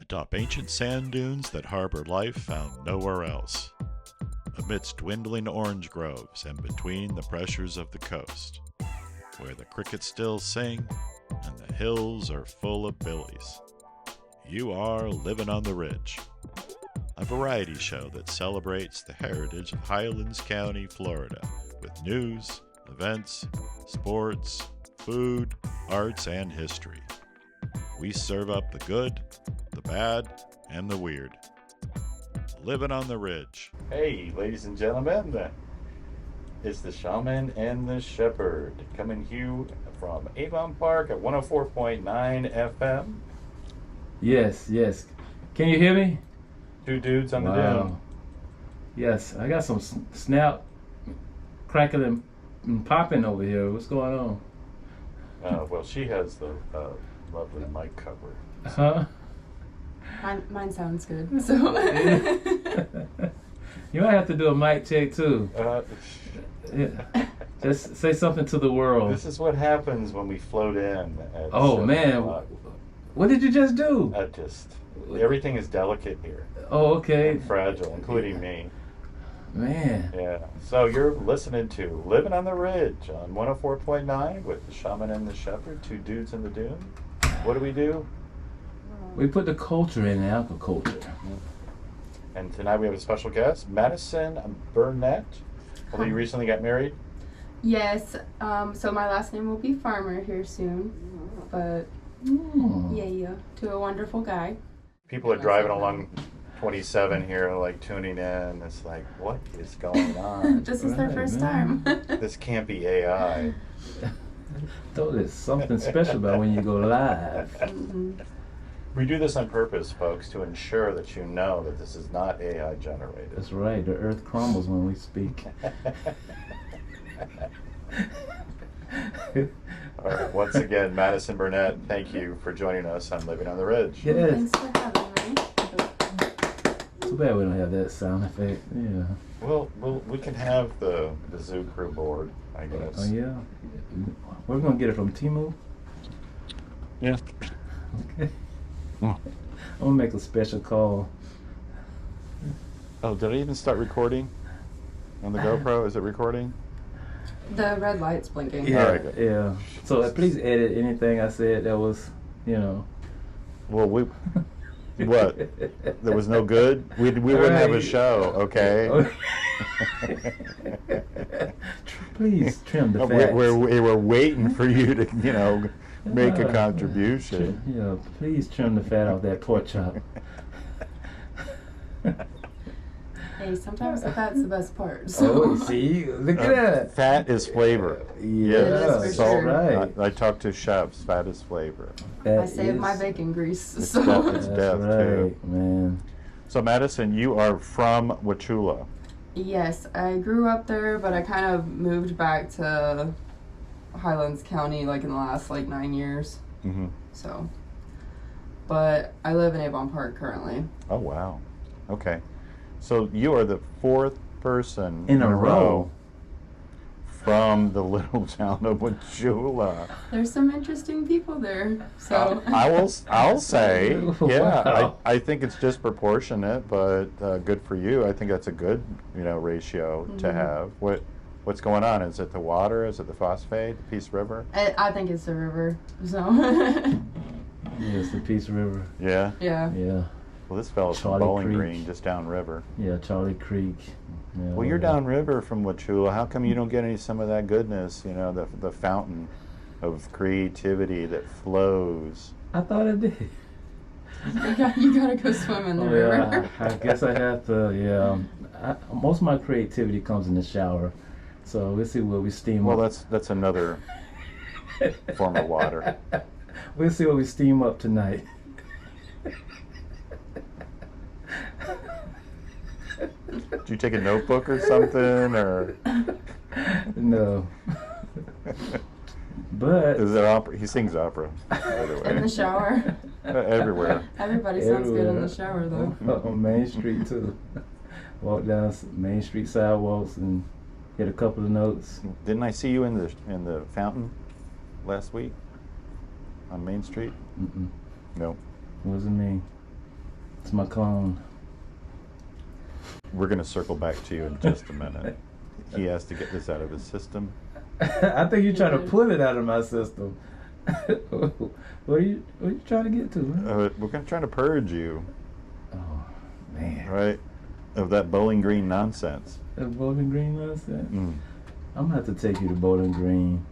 atop ancient sand dunes that harbor life found nowhere else, amidst dwindling orange groves and between the pressures of the coast, where the crickets still sing and the hills are full of billies. You are Livin on the Ridge, a variety show that celebrates the heritage of Highlands County, Florida, with news, events, sports, food, arts, and history. We serve up the good, the bad, and the weird. Livin on the Ridge. Hey, ladies and gentlemen, it's the Shaman and the Shepherd coming to you from Avon Park at 104.9 FM. Yes. Can you hear me? Two dudes on the dune. Yes, I got some snap, crackling, and popping over here. What's going on? Well, she has the lovely mic cover. Huh? Mine sounds good. So you might have to do a mic check too. Yeah. Just say something to the world. This is what happens when we float in. At Oh man, what did you just do? Everything is delicate here. Oh, okay. And fragile, including me. Man. Yeah. So you're listening to Livin on the Ridge on 104.9 with the Shaman and the Shepherd, two dudes in the dune. What do? We put the culture in agriculture. And tonight we have a special guest, Madison Burnett. Although you recently got married? yes, so my last name will be Farmer here soon, but yeah, to a wonderful guy. People are driving along 27 here, like tuning in. It's like, what is going on? This is their first time. This can't be AI. Though there's something special about when you go live. Mm-hmm. We do this on purpose, folks, to ensure that you know that this is not AI generated. That's right. The earth crumbles when we speak. All right. Once again, Madison Burnett, thank you for joining us on Livin on the Ridge. Yes. Thanks for having me. Too bad we don't have that sound effect. Yeah. Well, we can have the zoo crew board, I guess. Oh yeah. We're gonna get it from Timu. Yeah. Okay. I'm gonna make a special call. Oh, did I even start recording on the GoPro? Is it recording? The red light's blinking. Yeah. All right, good. Yeah. So please edit anything I said that was, Well, what? There was no good? We wouldn't have a show, okay? Please trim the fat. We were waiting for you to, make a contribution. Yeah, please trim the fat off that pork chop. Hey, sometimes the fat's the best part. So. Oh, see? Look at that. Fat is flavor. Yeah, It is for sure. Right. I talk to chefs. Fat is flavor. I save my bacon grease. It's So. It's death, right, too. Man. So, Madison, you are from Wauchula. Yes, I grew up there, but I kind of moved back to Highlands County in the last 9 years. Mm-hmm. So, but I live in Avon Park currently. Oh, wow. Okay. So you are the fourth person In a row from the little town of Wauchula. There's some interesting people there. So I'll say, yeah, Wow. I think it's disproportionate, but good for you. I think that's a good, ratio to have. What's going on? Is it the water? Is it the phosphate? The Peace River? I think it's the river. So Yes, the Peace River. Yeah. yeah. Yeah. Well, this fellow's from Charlie Bowling Creek. Green, just downriver. Yeah, Charlie Creek. Yeah, Well, you're downriver from Wauchula. How come you don't get some of that goodness? The fountain of creativity that flows. I thought I did. You gotta go swim in the river. Yeah, I guess I have to. Yeah, most of my creativity comes in the shower. So we'll see what we steam Well, up. that's another form of water. We'll see what we steam up tonight. Did you take a notebook or something, or? No. But Is it opera? He sings opera, by the way. In the shower. Everywhere. Everybody sounds good in the Everywhere. shower though. on Main Street too. Walk down Main Street sidewalks and hit a couple of notes. Didn't I see you in the fountain last week on Main Street? Mm-mm. No. Wasn't me. my clone. We're going to circle back to you in just a minute. He has to get this out of his system. I think you're trying to pull it out of my system. What are you trying to get to, man? We're trying to purge you. Oh, man. Right? Of that Bowling Green nonsense. That Bowling Green nonsense? I'm going to have to take you to Bowling Green.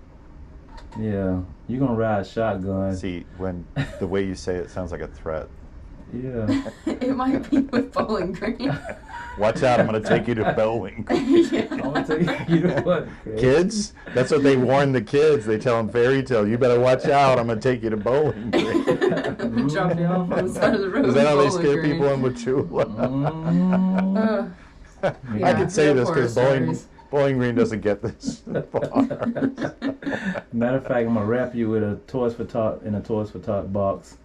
Yeah. You're going to ride shotgun. See, when the way you say it sounds like a threat. Yeah. It might be with Bowling Green. Watch out, I'm going to take you to Bowling Green. Yeah. I'm going to take you to what? Kids? That's what they warn the kids. They tell them fairy tales. You better watch out, I'm going to take you to Bowling Green. Drop you off on the side of the road. Is that how they Bowling scare Green. people in Wachula? I Yeah, could say this horror because stories. Bowling Green doesn't get this far. Matter of fact, I'm going to wrap you with a Toys for Tot in a Toys for Tot box.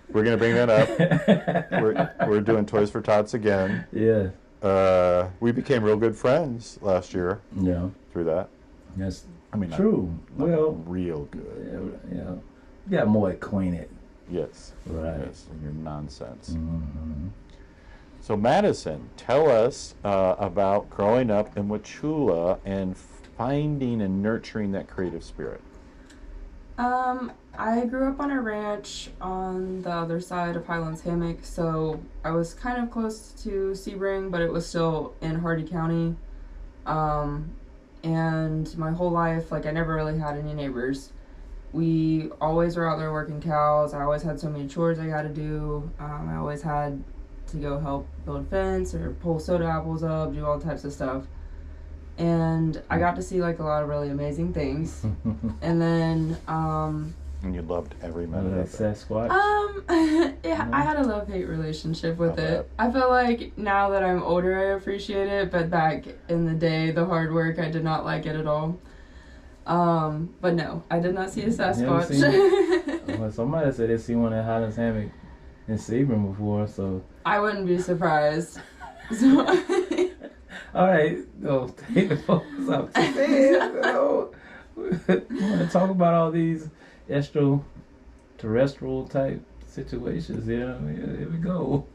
We're going to bring that up. We're doing Toys for Tots again. Yeah. We became real good friends last year Yeah. through that. That's I mean, true. not Well, real good. yeah. You got more acquainted. Yes. Right. Yes. Your nonsense. Mm-hmm. So Madison, tell us about growing up in Wachula and finding and nurturing that creative spirit. I grew up on a ranch on the other side of Highlands Hammock, so I was kind of close to Sebring, but it was still in Hardy County. And my whole life, like, I never really had any neighbors. We always were out there working cows. I always had so many chores I got to do. I always had to go help build fence or pull soda apples up, do all types of stuff. And I got to see, like, a lot of really amazing things. And then, And you loved every minute That of it. Sasquatch? yeah, I had a love-hate relationship with I it. bet. I feel like now that I'm older, I appreciate it, but back in the day, the hard work, I did not like it at all. But no, I did not see a Sasquatch. Well, somebody said they seen one at Highlands Hammock in Sebring before, so. I wouldn't be surprised. So, All right, no, take the focus off. No. We want to talk about all these extraterrestrial type situations. Yeah, here we go.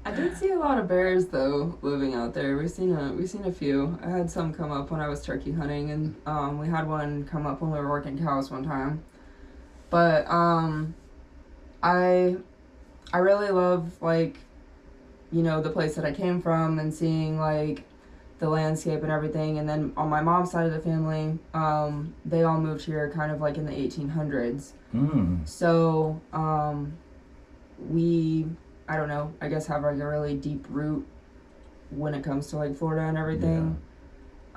I did see a lot of bears though living out there. We've seen a few. I had some come up when I was turkey hunting, and we had one come up when we were working cows one time. But I really love, like, you know, the place that I came from and seeing, like, the landscape and everything. And then on my mom's side of the family, they all moved here kind of like in the 1800s. So we, I don't know, I guess have like a really deep root when it comes to like Florida and everything.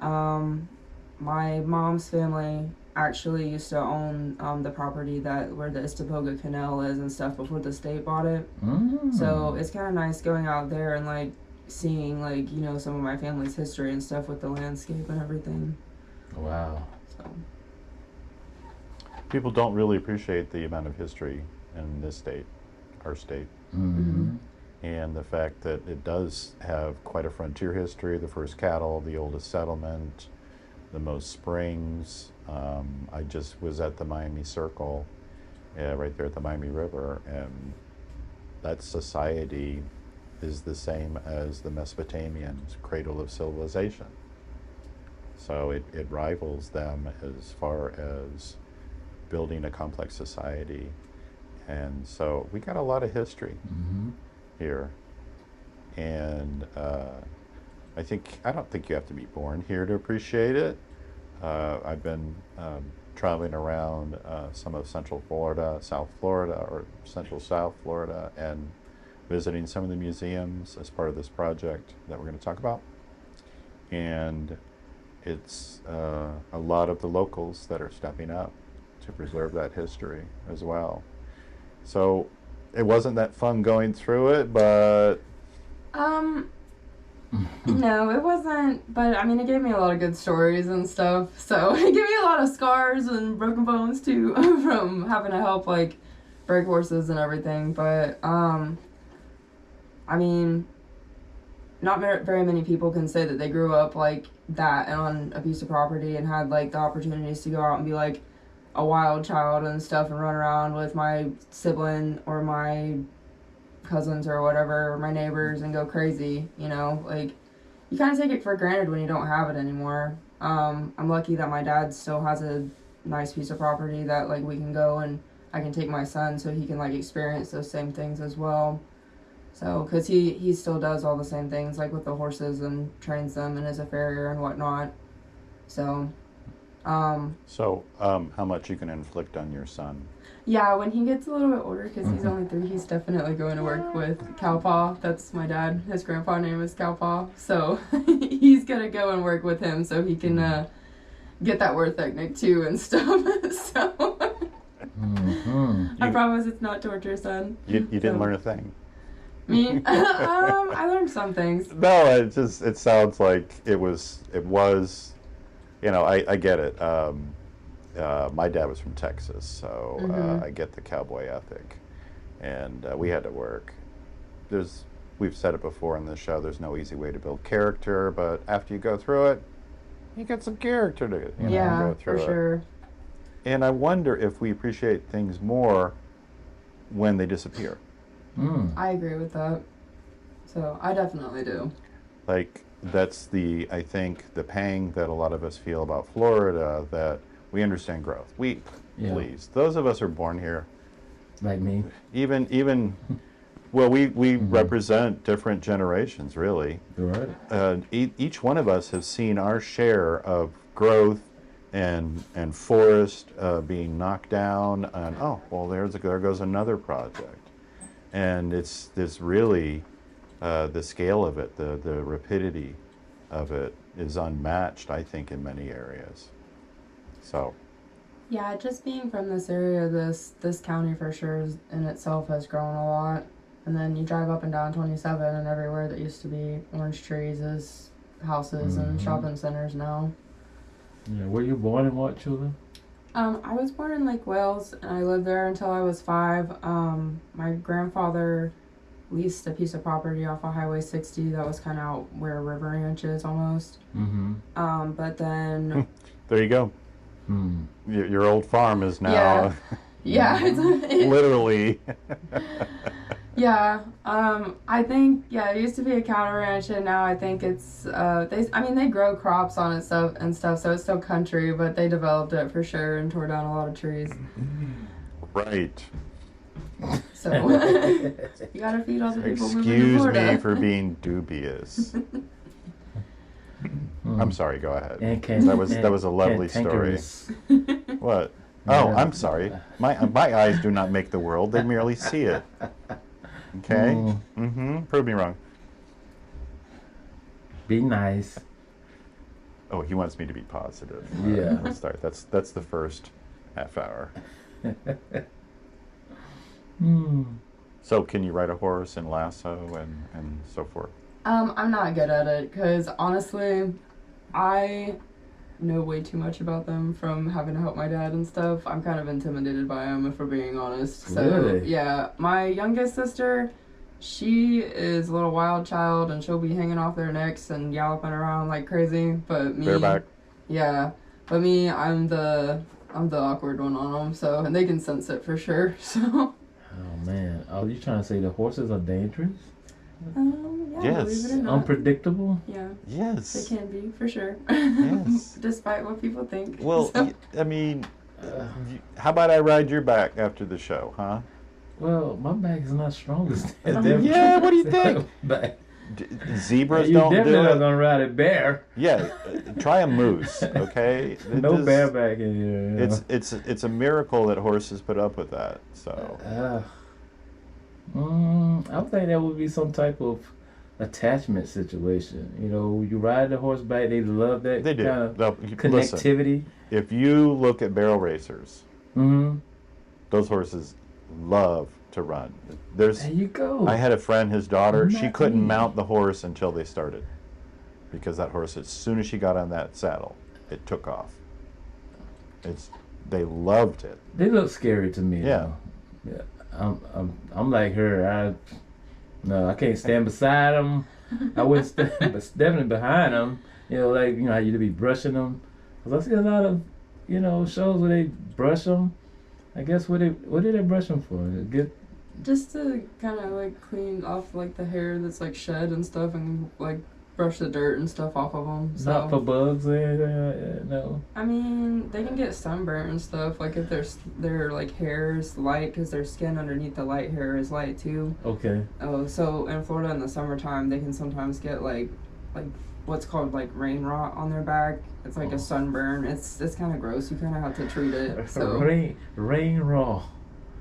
My mom's family actually used to own the property where the Istapoga Canal is and stuff before the state bought it. So it's kind of nice going out there and like seeing, like, you know, some of my family's history and stuff with the landscape and everything. Wow. So People don't really appreciate the amount of history in this state, our state. Mm-hmm. And the fact that it does have quite a frontier history, the first cattle, the oldest settlement, the most springs. I just was at the Miami Circle, right there at the Miami River, and that society is the same as the Mesopotamian cradle of civilization. So it rivals them as far as building a complex society. And so we got a lot of history here. And I don't think you have to be born here to appreciate it. I've been traveling around some of Central Florida, South Florida, or Central South Florida, and visiting some of the museums as part of this project that we're going to talk about. And it's a lot of the locals that are stepping up to preserve that history as well. So it wasn't that fun going through it, but no, it wasn't, but I mean, it gave me a lot of good stories and stuff, so it gave me a lot of scars and broken bones too from having to help, like, break horses and everything. But I mean, not very many people can say that they grew up like that and on a piece of property and had like the opportunities to go out and be like a wild child and stuff and run around with my sibling or my cousins or whatever, or my neighbors, and go crazy, you know? Like, you kind of take it for granted when you don't have it anymore. I'm lucky that my dad still has a nice piece of property that, like, we can go and I can take my son so he can, like, experience those same things as well. So, because he still does all the same things, like with the horses, and trains them and is a farrier and whatnot. So, how much you can inflict on your son? yeah, when he gets a little bit older, because he's only 3, he's definitely going to work with Cowpaw. That's my dad. His grandpa name is Cowpaw. So, he's going to go and work with him so he can get that work ethic too and stuff. So, I promise it's not torture, son. You didn't learn a thing. Me? I learned some things. No, it sounds like it was, you know, I get it. My dad was from Texas, so I get the cowboy ethic, and we had to work. We've said it before on this show, there's no easy way to build character, but after you go through it, you get some character to go through for sure. And I wonder if we appreciate things more when they disappear. I agree with that. So I definitely do. Like, that's I think the pang that a lot of us feel about Florida, that we understand growth. Please, those of us who are born here, like me, even well, we represent different generations, really. Right. Each one of us has seen our share of growth and forest being knocked down, and there goes another project. And it's really the scale of it, the rapidity of it is unmatched, I think, in many areas. So. Yeah, just being from this area, this county for sure in itself has grown a lot. And then you drive up and down 27, and everywhere that used to be orange trees is houses and shopping centers now. Yeah, were you born in what, children? I was born in Lake Wales, and I lived there until I was 5. My grandfather leased a piece of property off of Highway 60 that was kind of out where River Ranch is almost. But then... There you go. Your old farm is now... Yeah. Literally. Yeah. I think, it used to be a cattle ranch, and now I think it's, they grow crops on it and stuff, so it's still country, but they developed it for sure and tore down a lot of trees. Right. So, you gotta feed all the people moving to Florida. Excuse me for being dubious. I'm sorry, go ahead. That was a lovely story. What? Oh, I'm sorry. My eyes do not make the world, they merely see it. Okay? Prove me wrong. Be nice. Oh, he wants me to be positive. Yeah. Let's start. That's the first half hour. So can you ride a horse and lasso and so forth? I'm not good at it, because honestly, I know way too much about them from having to help my dad and stuff. I'm kind of intimidated by them, if we're being honest. So, really? Yeah. My youngest sister, she is a little wild child, and she'll be hanging off their necks and galloping around like crazy. But me... Bareback? Yeah. But me, I'm the awkward one on them, so... And they can sense it for sure, so... Oh, man. Are you trying to say the horses are dangerous? Yeah, yes. believe it or not. Unpredictable? Yeah. Yes. They can be, for sure. Yes. Despite what people think. Well, so. I mean, how about I ride your back after the show, huh? Well, my back is not strong as that. Yeah, what do you think? Zebras don't do it. You definitely not gonna ride a bear. Yeah, try a moose, okay? No bareback in here. You know? It's a miracle that horses put up with that. So. I would think that would be some type of attachment situation. You know, you ride the horseback, they love that they do. kind of connectivity. Listen, if you look at barrel racers, those horses love to run. There you go. I had a friend, his daughter, she couldn't mount the horse until they started. Because that horse, as soon as she got on that saddle, it took off. They loved it. They look scary to me. Yeah. Yeah. I'm like her. I can't stand beside them. I wouldn't stand, but definitely behind them. You know, like how you be brushing them. Cause I see a lot of shows where they brush them. I guess what did they brush them for? To get Just to kind of like clean off like the hair that's like shed and stuff, and like brush the dirt and stuff off of them. So Not for bugs or anything. No. I mean, they can get sunburnt and stuff. Like if their like hair is light, because their skin underneath the light hair is light too. Okay. Oh, so in Florida in the summertime, they can sometimes get like what's called like rain rot on their back. It's like a sunburn. It's kind of gross. You kind of have to treat it. So rain raw.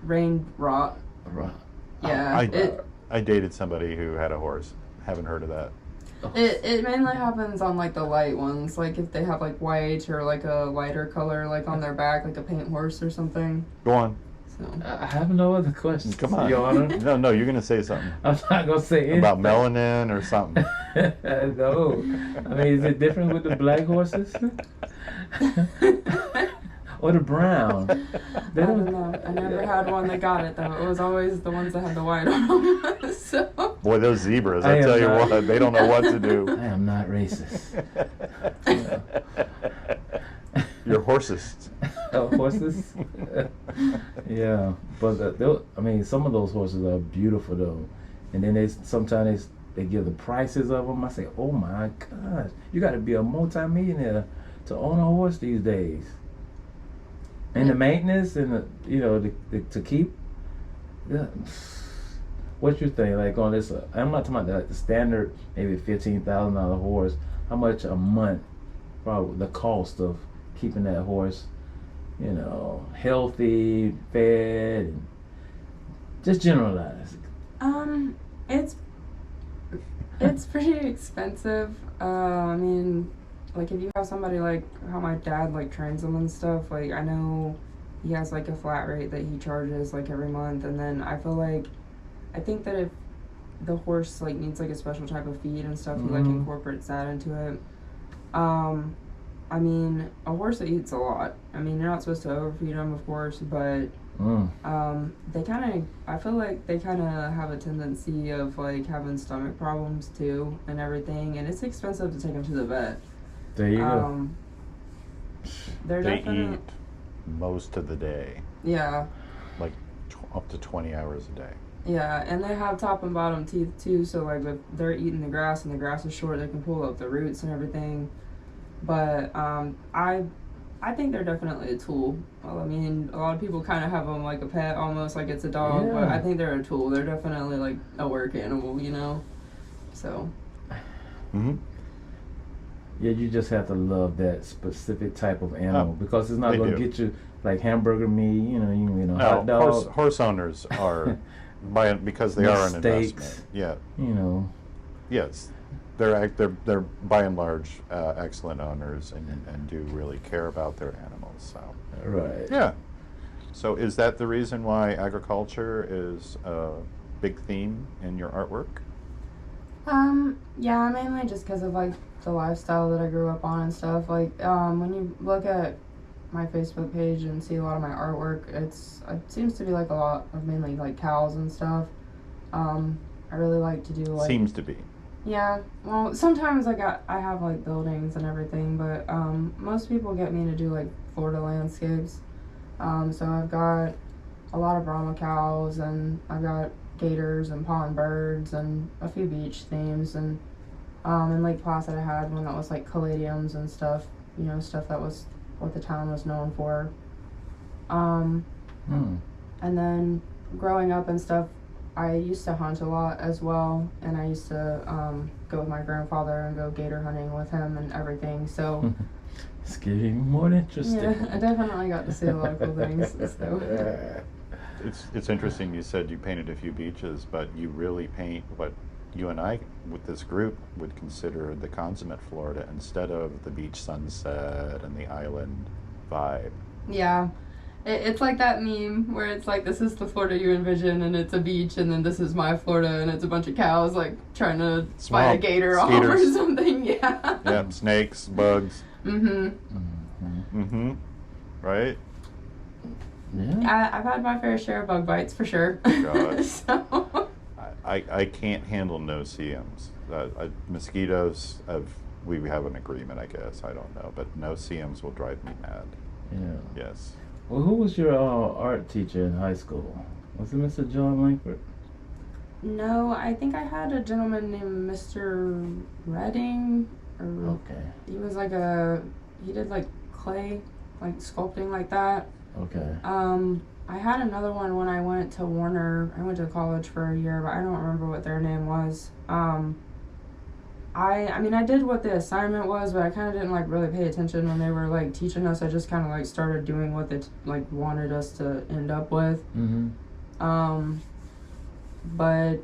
Rain rot. Raw. Yeah. I dated somebody who had a horse. Haven't heard of that. It mainly happens on like the light ones, like if they have like white or like a lighter color like on their back, like a paint horse or something. Go on. So I have no other questions. Come on. Your Honor. No, you're gonna say something. I'm not gonna say anything. About melanin or something. No. I mean, is it different with the black horses? Or the brown? I don't know. I never had one that got it though. It was always the ones that had the white on them. So. Boy, those zebras! I tell you what, they don't know what to do. I am not racist. You're horses. Horses? Yeah, but I mean, some of those horses are beautiful though, and then sometimes they give the prices of them. I say, oh my gosh, you got to be a multi-millionaire to own a horse these days. And the maintenance and to keep. Yeah. What you think? Like on this, I'm not talking about the standard maybe $15,000 horse. How much a month? Probably the cost of keeping that horse, healthy, fed, and just generalize. It's pretty expensive. I mean, like if you have somebody like how my dad like trains them and stuff, like I know he has like a flat rate that he charges like every month, and then I think that if the horse like needs like a special type of feed and stuff, he like incorporates that into it. I mean, a horse that eats a lot. I mean, you're not supposed to overfeed them, of course, but I feel like they kind of have a tendency of like having stomach problems too and everything, and it's expensive to take them to the vet. There you go. They eat most of the day. Yeah. Like up to 20 hours a day. Yeah, and they have top and bottom teeth too, so like if they're eating the grass and the grass is short, they can pull up the roots and everything. But I think they're definitely a tool. Well, I mean, a lot of people kind of have them like a pet, almost like it's a dog, but I think they're a tool. They're definitely like a work animal, So. Mm-hmm. Yeah, you just have to love that specific type of animal because it's not going to get you like hamburger meat, hot dog. Horse owners are, because they are an investment. Yeah. Yes. They're by and large excellent owners and do really care about their animals. So. Right. Yeah. So is that the reason why agriculture is a big theme in your artwork? Yeah, mainly just because of like the lifestyle that I grew up on and stuff. Like when you look at my Facebook page and see a lot of my artwork, it seems to be like a lot of mainly like cows and stuff. I really like to do like. Seems to be. Yeah, well, sometimes I have like buildings and everything, but most people get me to do like Florida landscapes. So I've got a lot of Brahma cows, and I've got gators and pond birds and a few beach themes, and in Lake Placid I had one that was like caladiums and stuff, stuff that was what the town was known for. And then growing up and stuff, I used to hunt a lot as well, and I used to go with my grandfather and go gator hunting with him and everything, so... It's getting more interesting. Yeah, I definitely got to see a lot of cool things, so... It's interesting you said you painted a few beaches, but you really paint what you and I, with this group, would consider the consummate Florida instead of the beach sunset and the island vibe. Yeah. It's like that meme where it's like, this is the Florida you envision, and it's a beach, and then this is my Florida, and it's a bunch of cows, like, trying to spy a gator off or something, yeah. Yeah, snakes, bugs. Mm-hmm. Mm-hmm. Right? Yeah. I've had my fair share of bug bites, for sure. God. So. I can't handle no-see-ums. Mosquitoes, we have an agreement, I guess, I don't know, but no-see-ums will drive me mad. Yeah. Yes. Well, who was your art teacher in high school? Was it Mr. John Langford? No, I think I had a gentleman named Mr. Redding, or Okay. he was like he did like clay, like sculpting like that. Okay. I had another one when I went to Warner. I went to college for a year, but I don't remember what their name was. I mean, I did what the assignment was, but I kind of didn't like really pay attention when they were like teaching us. I just kind of like started doing what they like wanted us to end up with. Mm-hmm. But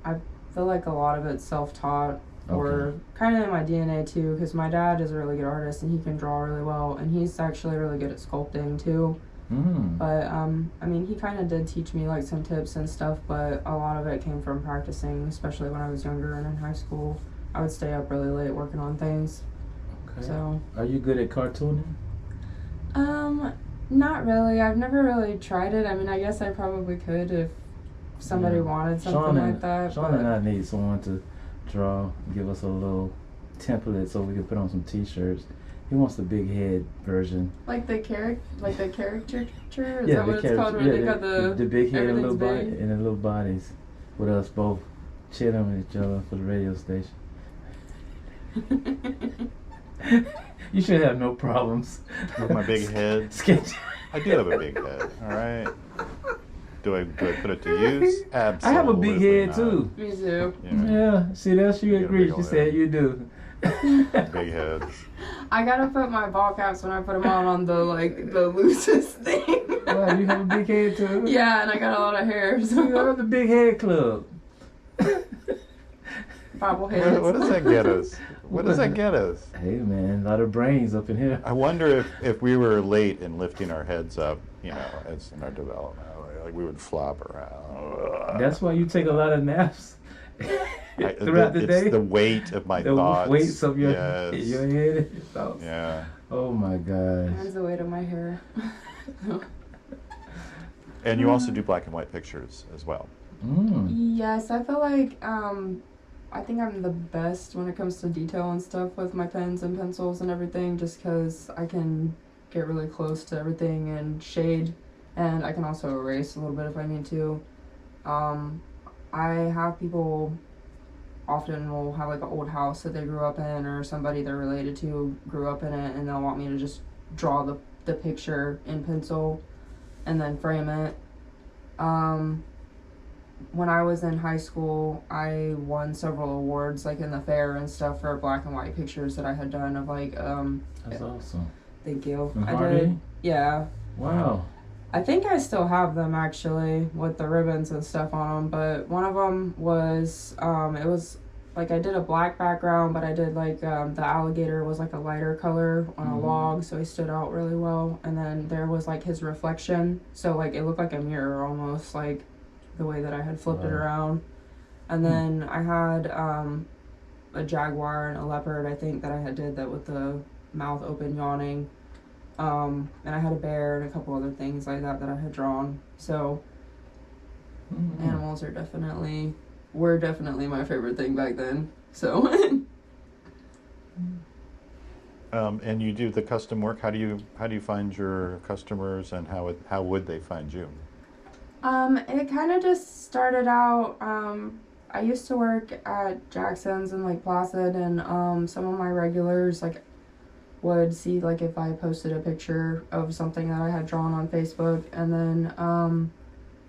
I feel like a lot of it's self-taught or kind of in my DNA too, because my dad is a really good artist and he can draw really well, and he's actually really good at sculpting too. Mm. But I mean, he kind of did teach me like some tips and stuff, but a lot of it came from practicing, especially when I was younger and in high school. I would stay up really late working on things. Okay. So. Are you good at cartooning? Not really. I've never really tried it. I mean, I guess I probably could if somebody wanted something like that. Sean and I need someone to draw, give us a little template so we can put on some T-shirts. He wants the big head version. Like the caricature? Is Yeah, that what it's called? Where they got the big head and little body big? and the little bodies, with us both chilling with each other for the radio station. You should have no problems With my big head. Sketch. I do have a big head. All right. Do I put it to use? Absolutely. I have a big head not. too. Me too. Yeah. See, that's you You got a agree. big She old said head. you do. Big head. I gotta put my ball caps when I put them on the loosest thing. Wow, you have a big head too. Yeah, and I got a lot of hair. You So are the big head club. bobbleheads. What does that get us? What does that get us? Hey man, a lot of brains up in here. I wonder if we were late in lifting our heads up, as in our development, like we would flop around. That's why you take a lot of naps throughout the day. It's the weight of my The thoughts. weights of your yes. your head and your thoughts. Yeah. Oh my gosh. That's the weight of my hair. And you also do black and white pictures as well. Mm. Yes, I feel like I think I'm the best when it comes to detail and stuff with my pens and pencils and everything, just because I can get really close to everything and shade, and I can also erase a little bit if I need to. I have people often will have like an old house that they grew up in, or somebody they're related to grew up in it, and they'll want me to just draw the picture in pencil and then frame it. When I was in high school, I won several awards, like in the fair and stuff, for black and white pictures that I had done of like, That's awesome. thank you. From I Harvey? did, yeah. Wow. I think I still have them actually, with the ribbons and stuff on them, but one of them was, it was, like I did a black background, but I did like, the alligator was like a lighter color on a log, so he stood out really well, and then there was like his reflection, so like it looked like a mirror almost, like the way that I had flipped it around. And then I had a jaguar and a leopard, I think, that I had did that with the mouth open yawning. And I had a bear and a couple other things like that I had drawn. So animals were definitely my favorite thing back then. So And you do the custom work. How do you find your customers, and how would they find you? it kind of just started out, I used to work at Jackson's in Lake Placid, and some of my regulars like would see like if I posted a picture of something that I had drawn on Facebook, and then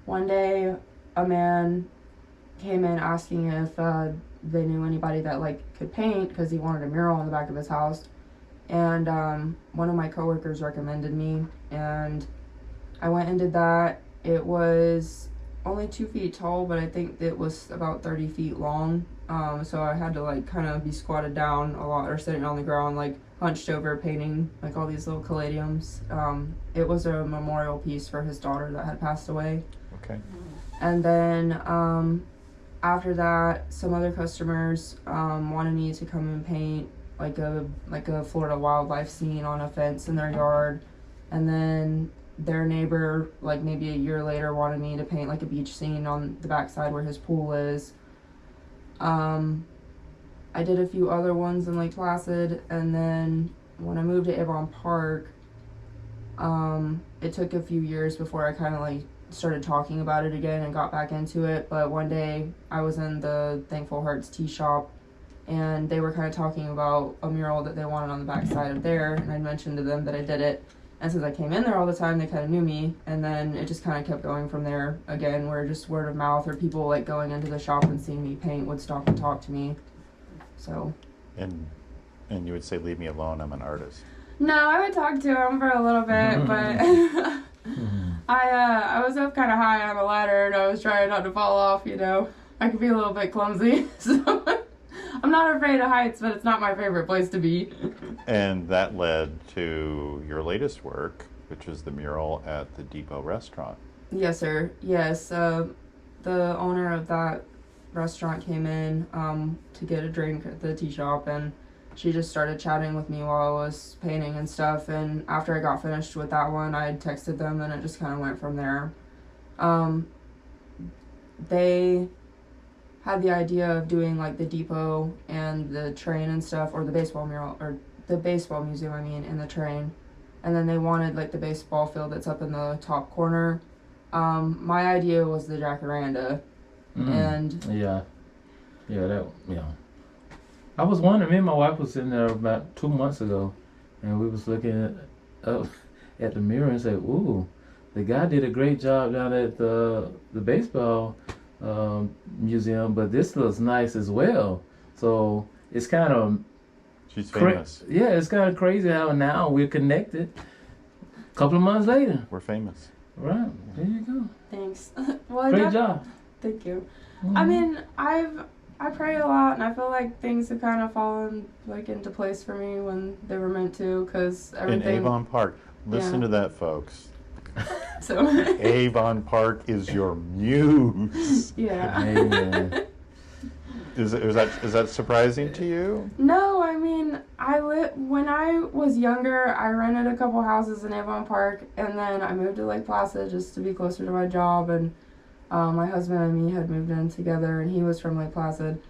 one day a man came in asking if they knew anybody that like could paint, because he wanted a mural on the back of his house, and one of my coworkers recommended me, and I went and did that. It was only 2 feet tall, but I think it was about 30 feet long. So I had to like kind of be squatted down a lot, or sitting on the ground, like hunched over, painting like all these little caladiums. It was a memorial piece for his daughter that had passed away. Okay. And then after that, some other customers wanted me to come and paint like a Florida wildlife scene on a fence in their yard, and then their neighbor, like maybe a year later, wanted me to paint like a beach scene on the backside where his pool is. I did a few other ones in Lake Placid, and then when I moved to Avon Park, it took a few years before I kind of like started talking about it again and got back into it. But one day I was in the Thankful Hearts tea shop, and they were kind of talking about a mural that they wanted on the back side of there, and I mentioned to them that I did it. And since I came in there all the time, they kind of knew me, and then it just kind of kept going from there again, where just word of mouth or people like going into the shop and seeing me paint would stop and talk to me. So. And you would say, leave me alone, I'm an artist. No, I would talk to him for a little bit, but I was up kind of high on a ladder, and I was trying not to fall off, you know. I could be a little bit clumsy, so I'm not afraid of heights, but it's not my favorite place to be. And that led to your latest work, which is the mural at the Depot restaurant. Yes, sir. Yes, the owner of that restaurant came in to get a drink at the tea shop, and she just started chatting with me while I was painting and stuff. And after I got finished with that one, I had texted them, and it just kind of went from there. They had the idea of doing like the depot and the train and stuff, or the baseball mural, or the baseball museum, I mean, and the train. And then they wanted like the baseball field that's up in the top corner. My idea was the jacaranda. And yeah, I was wondering, me and my wife was sitting there about 2 months ago, and we was looking at the mirror and said, ooh, the guy did a great job down at the baseball museum, but this looks nice as well. So it's kind of... She's famous. Yeah, it's kind of crazy how now we're connected. A couple of months later. We're famous. Right, there you go. Thanks. Well, great job. Thank you. Mm-hmm. I mean, I pray a lot, and I feel like things have kind of fallen like into place for me when they were meant to, because everything... In Avon Park. Listen to that, folks. So Avon Park is your muse. Yeah. Amen. Is that surprising to you? No, I mean, when I was younger, I rented a couple houses in Avon Park, and then I moved to Lake Placid just to be closer to my job, and my husband and me had moved in together, and he was from Lake Placid.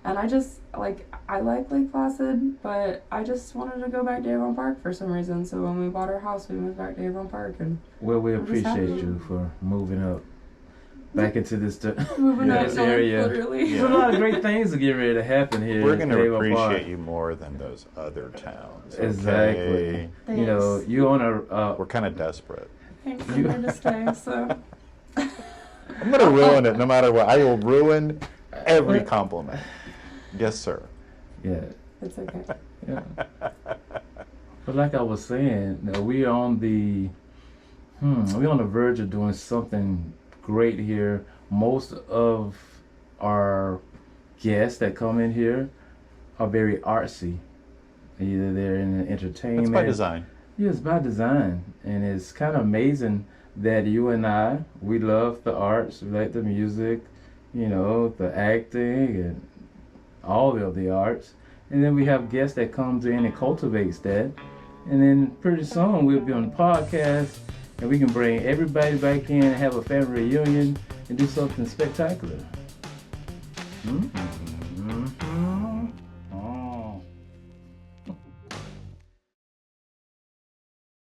And I just, I like Lake Placid, but I just wanted to go back to Avon Park for some reason. So when we bought our house, we moved back to Avon Park. And well, we appreciate you for moving up back into this moving up this area. Literally. There's a lot of great things that get ready to happen here. We're going to Avon Park. appreciate you more than those other towns. Okay? Exactly. Thanks. You know, you on a... We're kind of desperate. Thanks, I'm here to stay, so... I'm going to ruin it no matter what. I will ruin every compliment. Yes, sir. Yeah. It's okay. Yeah. But like I was saying, we're on the verge of doing something great here. Most of our guests that come in here are very artsy. Either they're in entertainment. That's by design. Yeah, it's by design. And it's kind of amazing that you and we love the arts, we like the music, you know, the acting and all of the arts. And then we have guests that comes in and cultivates that. And then pretty soon we'll be on the podcast and we can bring everybody back in and have a family reunion and do something spectacular. Mm-hmm.